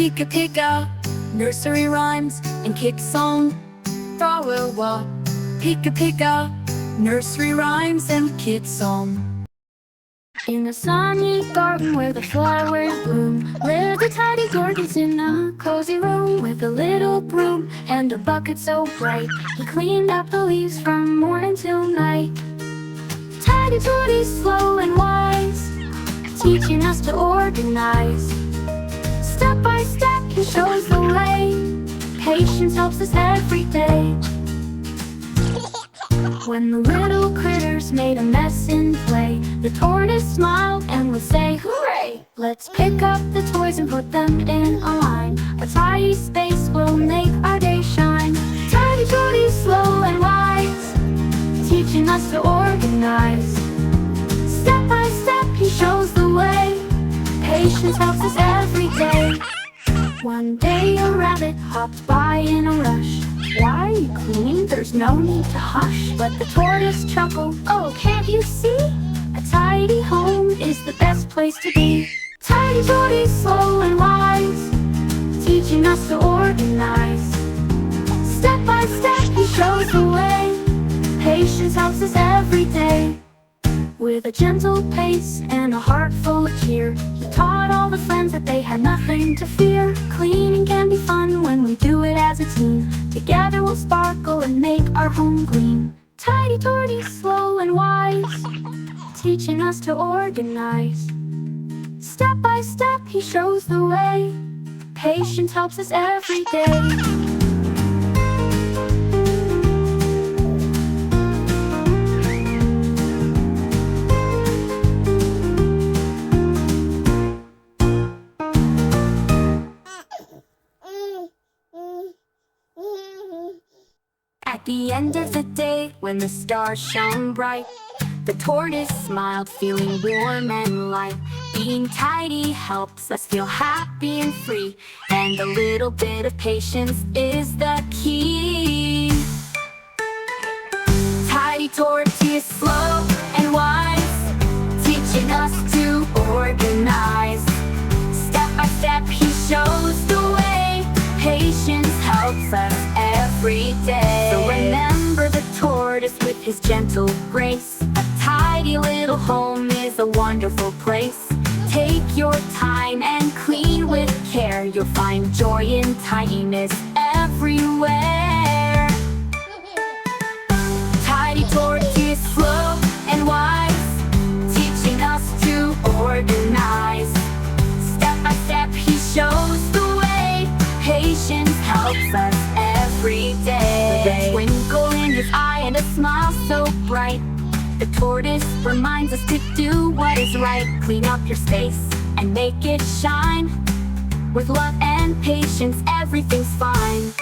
Pika pika, nursery rhymes and kick song. Wa Pika pika, nursery rhymes and kid song. In a sunny garden where the flowers bloom, lived a tidy tortoise in a cozy room with a little broom and a bucket so bright. He cleaned up the leaves from morning till night. Tidy Tortoise, slow and wise, teaching us to organize. Step by step he shows the way. Patience helps us every day. When the little critters made a mess in play, the tortoise smiled and would say, "Hooray! Let's pick up the toys and put them in a line. A tidy space will make our day shine." Tidy Tortoise, slow and wise, teaching us to organize. Step by step he shows the way. Patience helps us every day. One day a rabbit hopped by in a rush. "Why are you cleaning? There's no need to hush." But the tortoise chuckled, "Oh, can't you see? A tidy home is the best place to be." Tidy Tortoise, slow and wise, teaching us to organize. Step by step he shows the way. Patience helps us every day. With a gentle pace and a heart full of cheer, he taught all the friends that they had nothing to fear. Cleaning can be fun when we do it as a team. Together we'll sparkle and make our home gleam. Tidy Tortoise, slow and wise, teaching us to organize. Step by step he shows the way. Patience helps us every day. At the end of the day, when the stars shone bright, the tortoise smiled, feeling warm and light. Being tidy helps us feel happy and free, and a little bit of patience is the key. Tidy Tortoise, slow and wise, teaching us to organize. Step by step he shows the way. Patience helps us every day. So remember the tortoise with his gentle grace. A tidy little home is a wonderful place. Take your time and clean with care. You'll find joy in tidiness everywhere. Tidy Tortoise, slow and wise, teaching us to organize. Step by step he shows the way. Patience helps us every day. With a twinkle in his eye and a smile so bright, the tortoise reminds us to do what is right. Clean up your space and make it shine. With love and patience, everything's fine.